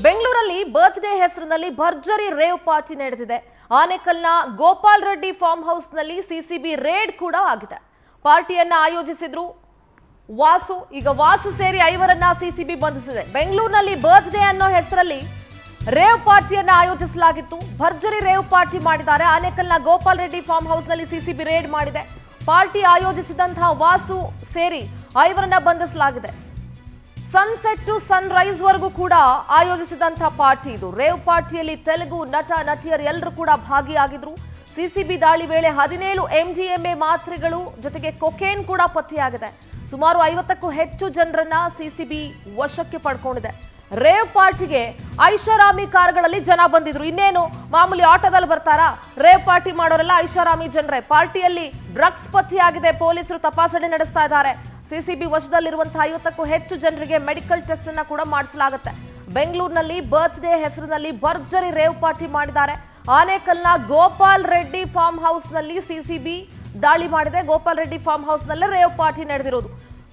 ಬೆಂಗಳೂರಲ್ಲಿ ಬರ್ತ್ಡೇ ಹೆಸರಿನಲ್ಲಿ ಭರ್ಜರಿ ರೇವ್ ಪಾರ್ಟಿ ನಡೆದಿದೆ. ಆನೇಕಲ್ನ ಗೋಪಾಲ್ ರೆಡ್ಡಿ ಫಾರ್ಮ್ ಹೌಸ್ ನಲ್ಲಿ ಸಿಸಿಬಿ ರೇಡ್ ಕೂಡ ಆಗಿದೆ. ಪಾರ್ಟಿಯನ್ನ ಆಯೋಜಿಸಿದ್ರು ವಾಸು. ಈಗ ವಾಸು ಸೇರಿ 5ರನ್ನ ಸಿಸಿಬಿ ಬಂಧಿಸಿದೆ. ಬೆಂಗಳೂರಿನಲ್ಲಿ ಬರ್ತ್ಡೇ ಅನ್ನೋ ಹೆಸರಲ್ಲಿ ರೇವ್ ಪಾರ್ಟಿಯನ್ನ ಆಯೋಜಿಸಲಾಗಿತ್ತು. ಭರ್ಜರಿ ರೇವ್ ಪಾರ್ಟಿ ಮಾಡಿದ್ದಾರೆ. ಆನೇಕಲ್ನ ಗೋಪಾಲ್ ರೆಡ್ಡಿ ಫಾರ್ಮ್ ಹೌಸ್ ನಲ್ಲಿ ಸಿಸಿಬಿ ರೇಡ್ ಮಾಡಿದೆ. ಪಾರ್ಟಿ ಆಯೋಜಿಸಿದಂತಹ ವಾಸು ಸೇರಿ 5ರನ್ನ ಬಂಧಿಸಲಾಗಿದೆ. ಸನ್ಸೆಟ್ ಟು ಸನ್ ರೈಸ್ ವರೆಗೂ ಕೂಡ ಆಯೋಜಿಸಿದಂತಹ ಪಾರ್ಟಿ ಇದು. ರೇವ್ ಪಾರ್ಟಿಯಲ್ಲಿ ತೆಲುಗು ನಟ ನಟಿಯರು ಎಲ್ಲರೂ ಕೂಡ ಭಾಗಿಯಾಗಿದ್ರು. ಸಿಸಿಬಿ ದಾಳಿ ವೇಳೆ 17 MDMA ಮಾತ್ರೆಗಳು ಜೊತೆಗೆ ಕೊಕೇನ್ ಕೂಡ ಪತ್ತೆಯಾಗಿದೆ. ಸುಮಾರು 50ಕ್ಕೂ ಹೆಚ್ಚು ಜನರನ್ನ ಸಿಸಿಬಿ ವಶಕ್ಕೆ ಪಡ್ಕೊಂಡಿದೆ. ರೇವ್ ಪಾರ್ಟಿಗೆ ಐಷಾರಾಮಿ ಕಾರುಗಳಲ್ಲಿ ಜನ ಬಂದಿದ್ರು. ಇನ್ನೇನು ಮಾಮೂಲಿ ಆಟೋದಲ್ಲಿ ಬರ್ತಾರಾ? ರೇವ್ ಪಾರ್ಟಿ ಮಾಡೋರೆಲ್ಲ ಐಷಾರಾಮಿ ಜನರೇ. ಪಾರ್ಟಿಯಲ್ಲಿ ಡ್ರಗ್ಸ್ ಪತ್ತೆಯಾಗಿದೆ. ಪೊಲೀಸರು ತಪಾಸಣೆ ನಡೆಸ್ತಾ ಇದ್ದಾರೆ. ಸಿಸಿಬಿ ವಶದಲ್ಲಿರುವಂತಹ 50ಕ್ಕೂ ಹೆಚ್ಚು ಜನರಿಗೆ ಮೆಡಿಕಲ್ ಟೆಸ್ಟ್ ಅನ್ನ ಕೂಡ ಮಾಡಿಸಲಾಗುತ್ತೆ. ಬೆಂಗಳೂರಿನಲ್ಲಿ ಬರ್ತ್ಡೇ ಹೆಸರಿನಲ್ಲಿ ಭರ್ಜರಿ ರೇವ್ ಪಾರ್ಟಿ ಮಾಡಿದ್ದಾರೆ. ಆನೇಕಲ್ನ ಗೋಪಾಲ್ ರೆಡ್ಡಿ ಫಾರ್ಮ್ ಹೌಸ್ ನಲ್ಲಿ ಸಿಸಿಬಿ ದಾಳಿ ಮಾಡಿದೆ. ಗೋಪಾಲ್ ರೆಡ್ಡಿ ಫಾರ್ಮ್ ಹೌಸ್ ನಲ್ಲೇ ರೇವ್ ಪಾರ್ಟಿ ನಡೆದಿರೋದು.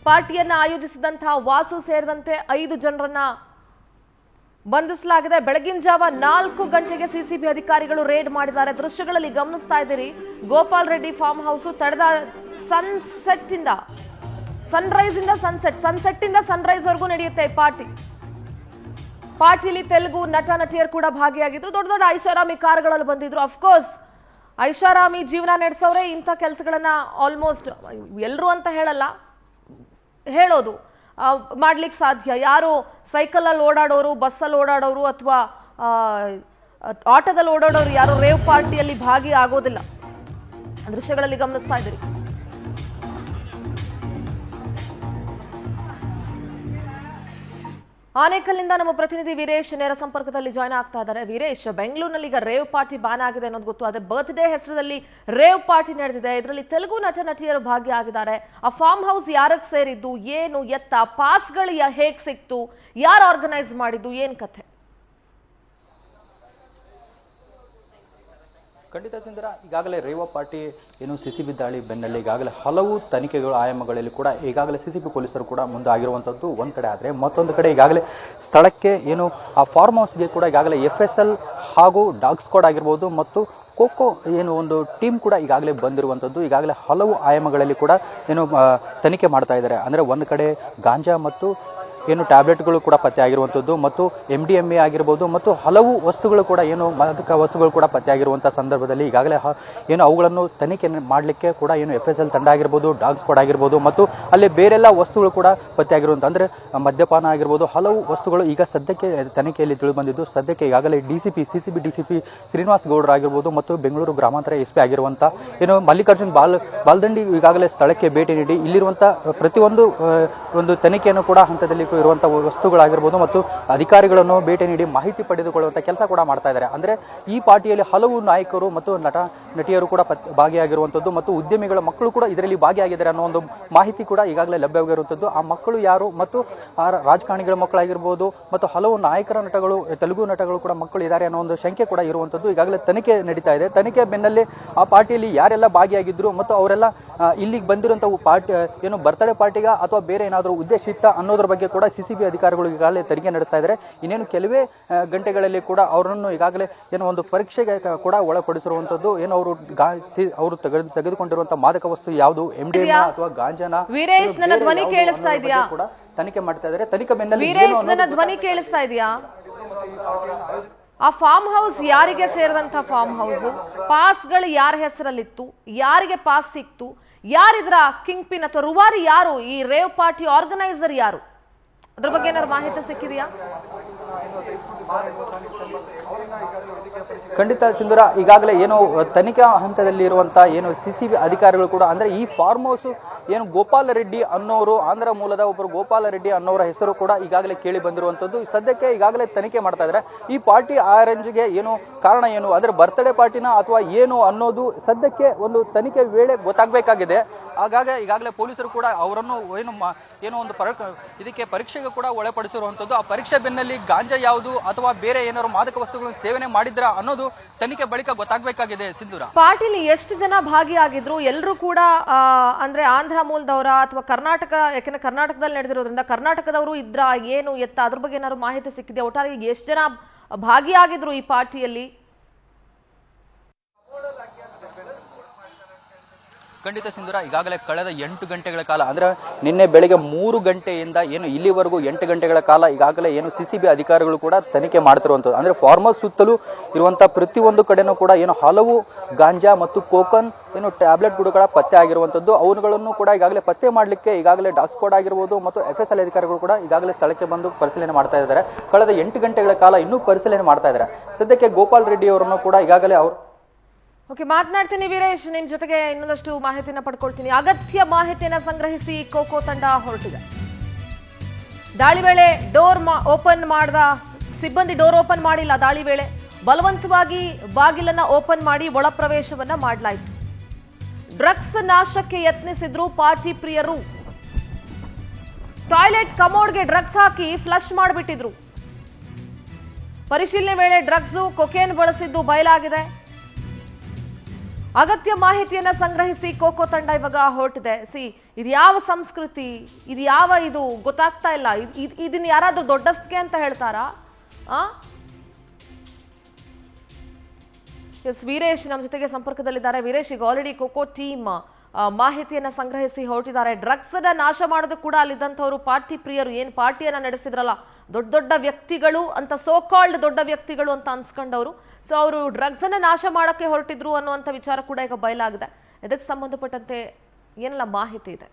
ಪಾರ್ಟಿಯನ್ನ ಆಯೋಜಿಸಿದಂತಹ ವಾಸು ಸೇರಿದಂತೆ 5 ಜನರನ್ನ ಬಂಧಿಸಲಾಗಿದೆ. ಬೆಳಗಿನ ಜಾವ 4 ಗಂಟೆಗೆ ಸಿಸಿಬಿ ಅಧಿಕಾರಿಗಳು ರೇಡ್ ಮಾಡಿದ್ದಾರೆ. ದೃಶ್ಯಗಳಲ್ಲಿ ಗಮನಿಸ್ತಾ ಇದ್ದೀರಿ. ಗೋಪಾಲ್ ರೆಡ್ಡಿ ಫಾರ್ಮ್ ಹೌಸ್ ತಡೆದ ಸನ್ಸೆಟ್ ಇಂದ ಸನ್ರೈಸ್ ಇಂದ ಸನ್ಸೆಟ್ ಇಂದ ಸನ್ರೈಸ್ ವರೆಗೂ ನಡೆಯುತ್ತೆ ಪಾರ್ಟಿ. ಪಾರ್ಟಿಲಿ ತೆಲುಗು ನಟ ನಟಿಯರು ಕೂಡ ಭಾಗಿಯಾಗಿದ್ರು. ದೊಡ್ಡ ದೊಡ್ಡ ಐಷಾರಾಮಿ ಕಾರುಗಳಲ್ಲಿ ಬಂದಿದ್ರು. ಅಫ್ಕೋರ್ಸ್ ಐಷಾರಾಮಿ ಜೀವನ ನಡೆಸೋರೆ ಇಂಥ ಕೆಲಸಗಳನ್ನ ಆಲ್ಮೋಸ್ಟ್ ಎಲ್ಲರೂ ಅಂತ ಹೇಳೋದು ಮಾಡ್ಲಿಕ್ಕೆ ಸಾಧ್ಯ. ಯಾರು ಸೈಕಲಲ್ಲಿ ಓಡಾಡೋರು, ಬಸ್ಸಲ್ಲಿ ಓಡಾಡೋರು ಅಥವಾ ಆಟೋದಲ್ಲಿ ಓಡಾಡೋರು ಯಾರು ರೇವ್ ಪಾರ್ಟಿಯಲ್ಲಿ ಭಾಗಿ ಆಗೋದಿಲ್ಲ. ದೃಶ್ಯಗಳಲ್ಲಿ ಗಮನಿಸ್ತಾ ಇದ್ದೀರಿ. ಆನೇಕಲ್ನಿಂದ ನಮ್ಮ ಪ್ರತಿನಿಧಿ ವೀರೇಶ್ ನೇರ ಸಂಪರ್ಕದಲ್ಲಿ ಜಾಯ್ನ್ ಆಗ್ತಾ ಇದ್ದಾರೆ. ವೀರೇಶ್, ಬೆಂಗಳೂರಿನಲ್ಲಿ ಈಗ ರೇವ್ ಪಾರ್ಟಿ ಬ್ಯಾನ್ ಆಗಿದೆ ಅನ್ನೋದು ಗೊತ್ತು. ಅದೇ ಬರ್ತ್ಡೇ ಹೆಸರಲ್ಲಿ ರೇವ್ ಪಾರ್ಟಿ ನಡೆದಿದೆ. ಇದರಲ್ಲಿ ತೆಲುಗು ನಟ ನಟಿಯರು ಭಾಗಿಯಾಗಿದ್ದಾರೆ. ಆ ಫಾರ್ಮ್ ಹೌಸ್ ಯಾರಿಗೆ ಸೇರಿದ್ದು, ಏನು ಎತ್ತ, ಪಾಸ್ಗಳು ಹೇಗೆ ಸಿಕ್ತು, ಯಾರು ಆರ್ಗನೈಸ್ ಮಾಡಿದ್ದು, ಏನ್ ಕಥೆ? ಖಂಡಿತ ಚಂದ್ರ, ಈಗಾಗಲೇ ರೇವ್ ಪಾರ್ಟಿ ಏನು ಸಿಸಿಬಿ ದಾಳಿ ಬೆನ್ನಲ್ಲೇ ಈಗಾಗಲೇ ಹಲವು ತನಿಖೆಗಳು ಆಯಾಮಗಳಲ್ಲಿ ಕೂಡ ಈಗಾಗಲೇ ಸಿಸಿಬಿ ಪೊಲೀಸರು ಕೂಡ ಮುಂದಾಗಿರುವಂಥದ್ದು ಒಂದು ಕಡೆ. ಆದರೆ ಮತ್ತೊಂದು ಕಡೆ ಈಗಾಗಲೇ ಸ್ಥಳಕ್ಕೆ ಏನು ಆ ಫಾರ್ಮ್ ಹೌಸ್ಗೆ ಕೂಡ ಈಗಾಗಲೇ FSL ಹಾಗೂ ಡಾಗ್ ಸ್ಕ್ವಾಡ್ ಆಗಿರ್ಬೋದು ಮತ್ತು ಖೋಖೋ ಏನು ಒಂದು ಟೀಮ್ ಕೂಡ ಈಗಾಗಲೇ ಬಂದಿರುವಂಥದ್ದು. ಈಗಾಗಲೇ ಹಲವು ಆಯಾಮಗಳಲ್ಲಿ ಕೂಡ ಏನು ತನಿಖೆ ಮಾಡ್ತಾ ಇದ್ದಾರೆ. ಅಂದರೆ ಒಂದು ಕಡೆ ಗಾಂಜಾ ಮತ್ತು ಏನು ಟ್ಯಾಬ್ಲೆಟ್ಗಳು ಕೂಡ ಪತ್ತೆ ಆಗಿರುವಂಥದ್ದು ಮತ್ತು MDMA ಆಗಿರ್ಬೋದು ಮತ್ತು ಹಲವು ವಸ್ತುಗಳು ಕೂಡ ಏನು ಮಾದಕ ವಸ್ತುಗಳು ಕೂಡ ಪತ್ತೆ ಆಗಿರುವಂಥ ಸಂದರ್ಭದಲ್ಲಿ ಈಗಾಗಲೇ ಏನು ಅವುಗಳನ್ನು ತನಿಖೆ ಮಾಡಲಿಕ್ಕೆ ಕೂಡ ಏನು FSL ತಂಡ ಆಗಿರ್ಬೋದು, ಡಾಗ್ ಸ್ಕ್ವಾಡ್ ಆಗಿರ್ಬೋದು ಮತ್ತು ಅಲ್ಲಿ ಬೇರೆಲ್ಲ ವಸ್ತುಗಳು ಕೂಡ ಪತ್ತೆ ಆಗಿರುವಂಥ ಅಂದರೆ ಮದ್ಯಪಾನ ಆಗಿರ್ಬೋದು ಹಲವು ವಸ್ತುಗಳು ಈಗ ಸದ್ಯಕ್ಕೆ ತನಿಖೆಯಲ್ಲಿ ತಿಳಿದುಬಂದಿದ್ದು. ಸದ್ಯಕ್ಕೆ ಈಗಾಗಲೇ ಸಿಸಿಬಿ DCP ಶ್ರೀನಿವಾಸ್ ಗೌಡ್ರು ಆಗಿರ್ಬೋದು ಮತ್ತು ಬೆಂಗಳೂರು ಗ್ರಾಮಾಂತರ SP ಆಗಿರುವಂಥ ಏನು ಮಲ್ಲಿಕಾರ್ಜುನ್ ಬಾಲ್ದಂಡಿ ಈಗಾಗಲೇ ಸ್ಥಳಕ್ಕೆ ಭೇಟಿ ನೀಡಿ ಇಲ್ಲಿರುವಂಥ ಪ್ರತಿಯೊಂದು ಒಂದು ತನಿಖೆಯನ್ನು ಕೂಡ ಹಂತದಲ್ಲಿ ಇರುವಂತಹ ವಸ್ತುಗಳಾಗಿರ್ಬೋದು ಮತ್ತು ಅಧಿಕಾರಿಗಳನ್ನು ಭೇಟಿ ನೀಡಿ ಮಾಹಿತಿ ಪಡೆದುಕೊಳ್ಳುವಂಥ ಕೆಲಸ ಕೂಡ ಮಾಡ್ತಾ ಇದ್ದಾರೆ. ಅಂದರೆ ಈ ಪಾರ್ಟಿಯಲ್ಲಿ ಹಲವು ನಾಯಕರು ಮತ್ತು ನಟ ನಟಿಯರು ಕೂಡ ಭಾಗಿಯಾಗಿರುವಂಥದ್ದು ಮತ್ತು ಉದ್ಯಮಿಗಳ ಮಕ್ಕಳು ಕೂಡ ಇದರಲ್ಲಿ ಭಾಗಿಯಾಗಿದ್ದಾರೆ ಅನ್ನೋ ಒಂದು ಮಾಹಿತಿ ಕೂಡ ಈಗಾಗಲೇ ಲಭ್ಯವಾಗಿರುವಂಥದ್ದು. ಆ ಮಕ್ಕಳು ಯಾರು ಮತ್ತು ಆ ರಾಜಕಾರಣಿಗಳ ಮಕ್ಕಳಾಗಿರ್ಬೋದು ಮತ್ತು ಹಲವು ನಾಯಕರ ನಟಗಳು, ತೆಲುಗು ನಟಗಳು ಕೂಡ ಮಕ್ಕಳು ಇದ್ದಾರೆ ಅನ್ನೋ ಒಂದು ಶಂಕೆ ಕೂಡ ಇರುವಂಥದ್ದು. ಈಗಾಗಲೇ ತನಿಖೆ ನಡೀತಾ ಇದೆ. ತನಿಖೆ ಬೆನ್ನಲ್ಲೇ ಆ ಪಾರ್ಟಿಯಲ್ಲಿ ಯಾರೆಲ್ಲ ಭಾಗಿಯಾಗಿದ್ರು ಮತ್ತು ಅವರೆಲ್ಲ ಇಲ್ಲಿಗೆ ಬಂದಿರುವಂಥ ಪಾರ್ಟಿ ಏನು ಬರ್ತ್ಡೇ ಪಾರ್ಟಿಗ ಅಥವಾ ಬೇರೆ ಏನಾದರೂ ಉದ್ದೇಶ ಇತ್ತ ಅನ್ನೋದ್ರ ಬಗ್ಗೆ ಕೂಡ ಸಿಸಿಬಿ ಅಧಿಕಾರಿಗಳು ಈಗಾಗಲೇ ತನಿಖೆ ನಡೆಸ್ತಾ ಇದ್ದಾರೆ. ಇನ್ನೇನು ಕೆಲವೇ ಗಂಟೆಗಳಲ್ಲಿ ಕೂಡ ಅವರನ್ನು ಈಗಾಗಲೇ ಏನೋ ಒಂದು ಪರೀಕ್ಷೆಗೆ ಕೂಡ ಒಳಪಡಿಸಿರುವಂಥದ್ದು. ಏನು ಅವರು ತೆಗೆದುಕೊಂಡಿರುವಂತಹ ಮಾದಕ ವಸ್ತು ಯಾವುದು, MDMA ಅಥವಾ ಗಾಂಜಾನ, ವೀರೇಶ್ ನನ್ನ ಧ್ವನಿ ಕೇಳಿಸ್ತಾ ಇದೆಯಾ? ಕೂಡ ತನಿಖೆ ಮಾಡ್ತಾ ಇದ್ದಾರೆ. ತನಿಖೆ ಬೆನ್ನಲ್ಲೇ ವೀರೇಶ್ ನನ್ನ ಧ್ವನಿ ಕೇಳಿಸ್ತಾ ಇದೆಯಾ? ಆ ಫಾರ್ಮ್ ಹೌಸ್ ಯಾರಿಗೆ ಸೇರಿದಂತ ಫಾರ್ಮ್ ಹೌಸ್? ಪಾಸ್ಗಳು ಯಾರ ಹೆಸರಲ್ಲಿತ್ತು? ಯಾರಿಗೆ ಪಾಸ್ ಸಿಕ್ತು? ಯಾರಿದ್ರ ಕಿಂಗ್ ಪಿನ್ ಅಥವಾ ರೂವಾರಿ ಯಾರು? ಈ ರೇವ್ ಪಾರ್ಟಿ ಆರ್ಗನೈಸರ್ ಯಾರು? ಅದ್ರ ಬಗ್ಗೆ ಏನಾದ್ರು ಮಾಹಿತಿ ಸಿಕ್ಕಿದೆಯಾ? ಖಂಡಿತ ಸುಂದರ, ಈಗಾಗಲೇ ಏನು ತನಿಖಾ ಹಂತದಲ್ಲಿ ಇರುವಂತ ಏನು ಸಿಸಿಬಿ ಅಧಿಕಾರಿಗಳು ಕೂಡ ಅಂದ್ರೆ ಈ ಫಾರ್ಮ್ ಹೌಸ್ ಏನು ಗೋಪಾಲ ರೆಡ್ಡಿ ಅನ್ನೋರು, ಆಂಧ್ರ ಮೂಲದ ಒಬ್ಬರು ಗೋಪಾಲ ರೆಡ್ಡಿ ಅನ್ನೋರ ಹೆಸರು ಕೂಡ ಈಗಾಗಲೇ ಕೇಳಿ ಬಂದಿರುವಂತದ್ದು. ಸದ್ಯಕ್ಕೆ ಈಗಾಗಲೇ ತನಿಖೆ ಮಾಡ್ತಾ ಇದ್ದಾರೆ. ಈ ಪಾರ್ಟಿ ಆರೆಂಜ್ಗೆ ಏನು ಕಾರಣ ಏನು ಅಂದ್ರೆ ಬರ್ತ್ಡೇ ಪಾರ್ಟಿನ ಅಥವಾ ಏನು ಅನ್ನೋದು ಸದ್ಯಕ್ಕೆ ಒಂದು ತನಿಖೆ ವೇಳೆ ಗೊತ್ತಾಗಬೇಕಾಗಿದೆ. ಹಾಗಾಗಿ ಈಗಾಗಲೇ ಪೊಲೀಸರು ಕೂಡ ಅವರನ್ನು ಏನೋ ಒಂದು ಇದಕ್ಕೆ ಪರೀಕ್ಷೆಗೆ ಕೂಡ ಒಳಪಡಿಸಿರುವಂಥದ್ದು. ಆ ಪರೀಕ್ಷೆ ಬೆನ್ನಲ್ಲಿ ಗಾಂಜಾ ಯಾವುದು ಅಥವಾ ಬೇರೆ ಏನಾದ್ರು ಮಾದಕ ವಸ್ತುಗಳನ್ನು ಸೇವನೆ ಮಾಡಿದ್ರ ಅನ್ನೋದು ತನಿಖೆ ಬಳಿಕ ಗೊತ್ತಾಗಬೇಕಾಗಿದೆ. ಸಿಂಧೂರ, ಪಾರ್ಟಿಲಿ ಎಷ್ಟು ಜನ ಭಾಗಿಯಾಗಿದ್ರು? ಎಲ್ಲರೂ ಕೂಡ ಅಂದ್ರೆ ಆಂಧ್ರ ಮೂಲದವರ ಅಥವಾ ಕರ್ನಾಟಕ, ಯಾಕೆಂದ್ರೆ ಕರ್ನಾಟಕದಲ್ಲಿ ನಡೆದಿರೋದ್ರಿಂದ ಕರ್ನಾಟಕದವರು ಇದ್ರ ಏನು ಎತ್ತ ಅದ್ರ ಬಗ್ಗೆ ಏನಾದ್ರು ಮಾಹಿತಿ ಸಿಕ್ಕಿದೆ? ಒಟ್ಟಾರೆ ಎಷ್ಟು ಜನ ಭಾಗಿಯಾಗಿದ್ರು ಈ ಪಾರ್ಟಿಯಲ್ಲಿ? ಖಂಡಿತ ಸಿಂಧೂರ, ಈಗಾಗಲೇ ಕಳೆದ 8 ಗಂಟೆಗಳ ಕಾಲ ಅಂದ್ರೆ ನಿನ್ನೆ ಬೆಳಗ್ಗೆ 3 ಗಂಟೆಯಿಂದ ಏನು ಇಲ್ಲಿವರೆಗೂ 8 ಗಂಟೆಗಳ ಕಾಲ ಈಗಾಗಲೇ ಏನು ಸಿಸಿಬಿ ಅಧಿಕಾರಿಗಳು ಕೂಡ ತನಿಖೆ ಮಾಡ್ತಿರುವಂಥದ್ದು. ಅಂದ್ರೆ ಫಾರ್ಮರ್ ಸುತ್ತಲೂ ಇರುವಂತಹ ಪ್ರತಿಯೊಂದು ಕಡೆನೂ ಕೂಡ ಏನು ಹಲವು ಗಾಂಜಾ ಮತ್ತು ಕೋಕನ್ ಏನು ಟ್ಯಾಬ್ಲೆಟ್ ಗುಡುಗಳ ಪತ್ತೆ ಆಗಿರುವಂಥದ್ದು. ಅವುಗಳನ್ನು ಕೂಡ ಈಗಾಗಲೇ ಪತ್ತೆ ಮಾಡಲಿಕ್ಕೆ ಈಗಾಗಲೇ ಡಾಗ್ ಸ್ಕ್ವಾಡ್ ಆಗಿರ್ಬೋದು ಮತ್ತು FSL ಅಧಿಕಾರಿಗಳು ಕೂಡ ಈಗಾಗಲೇ ಸ್ಥಳಕ್ಕೆ ಬಂದು ಪರಿಶೀಲನೆ ಮಾಡ್ತಾ ಇದ್ದಾರೆ. ಕಳೆದ 8 ಗಂಟೆಗಳ ಕಾಲ ಇನ್ನೂ ಪರಿಶೀಲನೆ ಮಾಡ್ತಾ ಇದ್ದಾರೆ. ಸದ್ಯಕ್ಕೆ ಗೋಪಾಲ್ ರೆಡ್ಡಿ ಅವರನ್ನು ಕೂಡ ಈಗಾಗಲೇ ಅವರು ಓಕೆ, ಮಾತನಾಡ್ತೀನಿ ವೀರೇಶ್, ನಿಮ್ ಜೊತೆಗೆ ಇನ್ನೊಂದಷ್ಟು ಮಾಹಿತಿನ ಪಡ್ಕೊಳ್ತೀನಿ. ಅಗತ್ಯ ಮಾಹಿತಿಯನ್ನ ಸಂಗ್ರಹಿಸಿ ಕೋಕೋ ತಂಡ ಹೊರಟಿದೆ. ದಾಳಿ ವೇಳೆ ಡೋರ್ ಓಪನ್ ಮಾಡಿದ ಸಿಬ್ಬಂದಿ ಡೋರ್ ಓಪನ್ ಮಾಡಿಲ್ಲ. ದಾಳಿ ವೇಳೆ ಬಲವಂತವಾಗಿ ಬಾಗಿಲನ್ನ ಓಪನ್ ಮಾಡಿ ಒಳ ಪ್ರವೇಶವನ್ನ ಮಾಡಲಾಯಿತು. ಡ್ರಗ್ಸ್ ನಾಶಕ್ಕೆ ಯತ್ನಿಸಿದ್ರು ಪಾರ್ಟಿ ಪ್ರಿಯರು. ಟಾಯ್ಲೆಟ್ ಕಮೋಡ್ಗೆ ಡ್ರಗ್ಸ್ ಹಾಕಿ ಫ್ಲಶ್ ಮಾಡಿಬಿಟ್ಟಿದ್ರು. ಪರಿಶೀಲನೆ ವೇಳೆ ಡ್ರಗ್ಸ್ ಕೊಕೇನ್ ಬಳಸಿದ್ದು ಬಯಲಾಗಿದೆ. ಅಗತ್ಯ ಮಾಹಿತಿಯನ್ನ ಸಂಗ್ರಹಿಸಿ ಕೋಕೋ ತಂಡ ಇವಾಗ ಹೊರಟಿದೆ. ಇದು ಯಾವ ಸಂಸ್ಕೃತಿ, ಇದು ಯಾವ ಇದು ಗೊತ್ತಾಗ್ತಾ ಇಲ್ಲ. ಇದನ್ನ ಯಾರಾದ್ರೂ ದೊಡ್ಡಸ್ಕೆ ಅಂತ ಹೇಳ್ತಾರಾ? ಎಸ್, ವೀರೇಶ್ ನಮ್ಮ ಜೊತೆಗೆ ಸಂಪರ್ಕದಲ್ಲಿದ್ದಾರೆ. ವೀರೇಶ್, ಈಗ ಆಲ್ರೆಡಿ ಕೋಕೋ ಟೀಮ್ ಮಾಹಿತಿಯನ್ನ ಸಂಗ್ರಹಿಸಿ ಹೊರಟಿದ್ದಾರೆ. ಡ್ರಗ್ಸ್ ಅನ್ನ ನಾಶ ಮಾಡೋದು ಕೂಡ ಅಲ್ಲಿದ್ದಂಥವ್ರು ಪಾರ್ಟಿ ಪ್ರಿಯರು, ಏನ್ ಪಾರ್ಟಿಯನ್ನ ನಡೆಸಿದ್ರಲ್ಲ, ದೊಡ್ಡ ದೊಡ್ಡ ವ್ಯಕ್ತಿಗಳು ಅಂತ, ಸೋ ಕಾಲ್ಡ್ ದೊಡ್ಡ ವ್ಯಕ್ತಿಗಳು ಅಂತ ಅನ್ಸ್ಕೊಂಡವರು. ಸೊ ಅವರು ಡ್ರಗ್ಸ್ ಅನ್ನ ನಾಶ ಮಾಡಕ್ಕೆ ಹೊರಟಿದ್ರು ಅನ್ನುವಂಥ ವಿಚಾರ ಕೂಡ ಈಗ ಬಯಲಾಗಿದೆ. ಇದಕ್ಕೆ ಸಂಬಂಧಪಟ್ಟಂತೆ ಏನೆಲ್ಲ ಮಾಹಿತಿ ಇದೆ?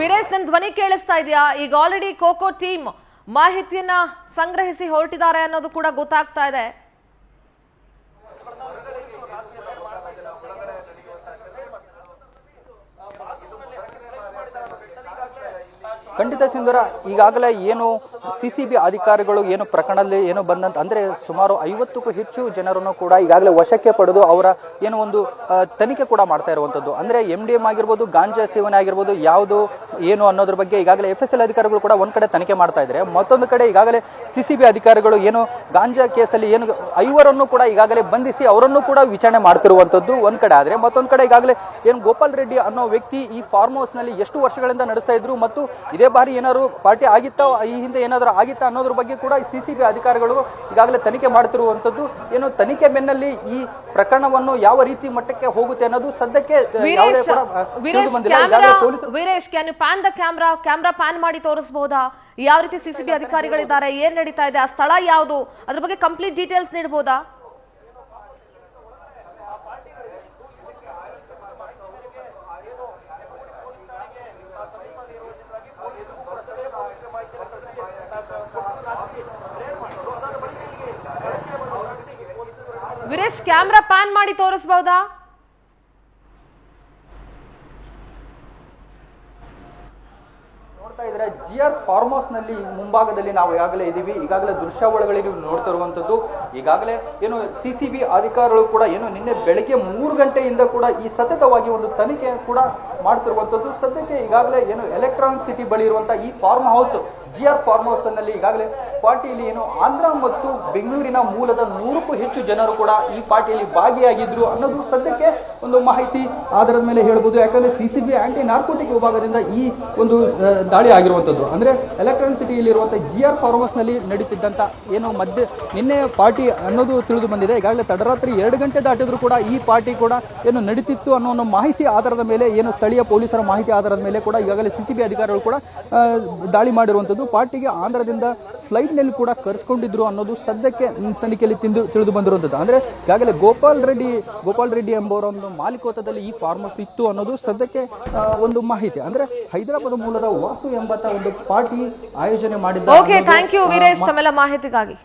ವೀರೇಶ್, ನನ್ನ ಧ್ವನಿ ಕೇಳಿಸ್ತಾ ಇದೆಯಾ? ಈಗ ಆಲ್ರೆಡಿ ಕೋಕೋ ಟೀಮ್ ಮಾಹಿತಿಯನ್ನ ಸಂಗ್ರಹಿಸಿ ಹೊರಟಿದ್ದಾರೆ ಅನ್ನೋದು ಕೂಡ ಗೊತ್ತಾಗ್ತಾ ಇದೆ. ಖಂಡಿತ ಸಿಂಧೂರ, ಈಗಾಗಲೇ ಏನು ಸಿಸಿಬಿ ಅಧಿಕಾರಿಗಳು ಏನು ಪ್ರಕರಣದಲ್ಲಿ ಏನು ಬಂದಂತ ಅಂದ್ರೆ ಸುಮಾರು 50ಕ್ಕೂ ಹೆಚ್ಚು ಜನರನ್ನು ಕೂಡ ಈಗಾಗಲೇ ವಶಕ್ಕೆ ಪಡೆದು ಅವರ ಏನು ಒಂದು ತನಿಖೆ ಕೂಡ ಮಾಡ್ತಾ ಇರುವಂತದ್ದು. ಅಂದ್ರೆ MDM ಆಗಿರ್ಬೋದು, ಗಾಂಜಾ ಸೇವನೆ ಆಗಿರ್ಬೋದು, ಯಾವುದು ಏನು ಅನ್ನೋದ್ರ ಬಗ್ಗೆ ಈಗಾಗಲೇ FSL ಅಧಿಕಾರಿಗಳು ಕೂಡ ಒಂದ್ ಕಡೆ ತನಿಖೆ ಮಾಡ್ತಾ ಇದ್ದಾರೆ. ಮತ್ತೊಂದು ಕಡೆ ಈಗಾಗಲೇ ಸಿಸಿಬಿ ಅಧಿಕಾರಿಗಳು ಏನು ಗಾಂಜಾ ಕೇಸಲ್ಲಿ ಏನು 5 ಕೂಡ ಈಗಾಗಲೇ ಬಂಧಿಸಿ ಅವರನ್ನು ಕೂಡ ವಿಚಾರಣೆ ಮಾಡ್ತಿರುವಂತದ್ದು ಒಂದ್ ಕಡೆ ಆದ್ರೆ, ಮತ್ತೊಂದ್ ಕಡೆ ಈಗಾಗಲೇ ಏನು ಗೋಪಾಲ್ ರೆಡ್ಡಿ ಅನ್ನೋ ವ್ಯಕ್ತಿ ಈ ಫಾರ್ಮ್ ಹೌಸ್ ನಲ್ಲಿ ಎಷ್ಟು ವರ್ಷಗಳಿಂದ ನಡೆಸ್ತಾ ಇದ್ರು ಮತ್ತು ಇದೇ ಬಾರಿ ಏನಾದ್ರು ಪಾರ್ಟಿ ಆಗಿತ್ತಾ, ಈ ಹಿಂದೆ ಏನಾದ್ರು ಆಗಿತ್ತಾ ಅನ್ನೋದ್ರ ಬಗ್ಗೆ ಕೂಡ ಸಿಸಿಬಿ ಅಧಿಕಾರಿಗಳು ಈಗಾಗಲೇ ತನಿಖೆ ಮಾಡ್ತಿರುವಂತದ್ದು. ಏನು ತನಿಖೆ ಬೆನ್ನಲ್ಲಿ ಈ ಪ್ರಕರಣವನ್ನು ಯಾವ ರೀತಿ ಮಟ್ಟಕ್ಕೆ ಹೋಗುತ್ತೆ ಅನ್ನೋದು ಸದ್ಯಕ್ಕೆ Veeresh, can you pan the camera pan ಮಾಡಿ ತೋರಿಸಬಹುದಾ? ಯಾವ ರೀತಿ ಸಿಸಿಬಿ ಅಧಿಕಾರಿಗಳಿದ್ದಾರೆ, ಏನ್ ನಡೀತಾ ಇದೆ, ಆ ಸ್ಥಳ ಯಾವುದು, ಅದ್ರ ಬಗ್ಗೆ ಕಂಪ್ಲೀಟ್ ಡೀಟೇಲ್ಸ್ ನೀಡಬಹುದಾ? ವೀರೇಶ್, ಕ್ಯಾಮ್ರಾ ಪ್ಯಾನ್ ಮಾಡಿ ತೋರಿಸಬಹುದಾ? ನೋಡ್ತಾ ಇದ್ರೆ GR ಫಾರ್ಮ್ ಹೌಸ್ ನಲ್ಲಿ ಮುಂಭಾಗದಲ್ಲಿ ನಾವು ಈಗಾಗಲೇ ಇದೀವಿ. ಈಗಾಗಲೇ ದೃಶ್ಯಾವಳಿಗಳಲ್ಲಿ ನೀವು ನೋಡ್ತಿರುವಂತದ್ದು. ಈಗಾಗಲೇ ಏನು ಸಿಸಿಬಿ ಅಧಿಕಾರಿಗಳು ಕೂಡ ಏನು ನಿನ್ನೆ ಬೆಳಗ್ಗೆ 3 ಗಂಟೆಯಿಂದ ಕೂಡ ಈ ಸತತವಾಗಿ ಒಂದು ತನಿಖೆ ಕೂಡ ಮಾಡ್ತಿರುವಂತದ್ದು. ಸದ್ಯಕ್ಕೆ ಈಗಾಗಲೇ ಏನು ಎಲೆಕ್ಟ್ರಾನಿಕ್ ಸಿಟಿ ಬಳಿ ಇರುವಂತಹ ಈ farm house GR farm house ನಲ್ಲಿ ಈಗಾಗಲೇ ಪಾರ್ಟಿಯಲ್ಲಿ ಏನು ಆಂಧ್ರ ಮತ್ತು ಬೆಂಗಳೂರಿನ ಮೂಲದ 100ಕ್ಕೂ ಹೆಚ್ಚು ಜನರು ಕೂಡ ಈ ಪಾರ್ಟಿಯಲ್ಲಿ ಭಾಗಿಯಾಗಿದ್ರು ಅನ್ನೋದು ಸದ್ಯಕ್ಕೆ ಒಂದು ಮಾಹಿತಿ ಆಧಾರದ ಮೇಲೆ ಹೇಳ್ಬೋದು. ಯಾಕಂದ್ರೆ ಸಿಸಿಬಿ ಆಂಟಿ ನಾರ್ಕೋಟಿಕ್ ವಿಭಾಗದಿಂದ ಈ ಒಂದು ದಾಳಿ ಆಗಿರುವಂತದ್ದು. ಅಂದ್ರೆ ಎಲೆಕ್ಟ್ರಾನಿಕ್ ಸಿಟಿಯಲ್ಲಿ ಇರುವಂತಹ GR ಫಾರ್ಮ್ ಹೌಸ್ ನಲ್ಲಿ ನಡೀತಿದ್ದಂತ ಏನು ನಿನ್ನೆ ಪಾರ್ಟಿ ಅನ್ನೋದು ತಿಳಿದು ಬಂದಿದೆ. ಈಗಾಗಲೇ ತಡರಾತ್ರಿ 2 ಗಂಟೆ ದಾಟಿದ್ರು ಕೂಡ ಈ ಪಾರ್ಟಿ ಕೂಡ ಏನು ನಡೀತಿತ್ತು ಅನ್ನೋ ಒಂದು ಮಾಹಿತಿ ಆಧಾರದ ಮೇಲೆ, ಏನು ಸ್ಥಳೀಯ ಪೊಲೀಸರ ಮಾಹಿತಿ ಆಧಾರದ ಮೇಲೆ ಕೂಡ ಈಗಾಗಲೇ ಸಿಸಿಬಿ ಅಧಿಕಾರಿಗಳು ಕೂಡ ದಾಳಿ ಮಾಡಿರುವಂತದ್ದು. ಪಾರ್ಟಿಗೆ ಆಂಧ್ರದಿಂದ ಫ್ಲೈಟ್ ನಲ್ಲಿ ಕೂಡ ಕರೆಸ್ಕೊಂಡಿದ್ರು ಅನ್ನೋದು ಸದ್ಯಕ್ಕೆ ತನಿಖೆಯಲ್ಲಿ ತಿಳಿದು ಬಂದಿರುವಂತದ್ದು. ಅಂದ್ರೆ ಈಗಾಗಲೇ ಗೋಪಾಲ್ ರೆಡ್ಡಿ ಎಂಬುವರ ಒಂದು ಮಾಲೀಕೋತದಲ್ಲಿ ಈ ಫಾರ್ಮ್ ಹೌಸ್ ಇತ್ತು ಅನ್ನೋದು ಸದ್ಯಕ್ಕೆ ಒಂದು ಮಾಹಿತಿ. ಅಂದ್ರೆ ಹೈದರಾಬಾದ್ ಮೂಲದ ವಾಸು ಎಂಬಂತ ಒಂದು ಪಾರ್ಟಿ ಆಯೋಜನೆ ಮಾಡಿದ್ದಾರೆ. ಓಕೆ, ಥ್ಯಾಂಕ್ ಯು ವೀರೇಶ್ ತಮ್ಮೆಲ್ಲ ಮಾಹಿತಿಗಾಗಿ.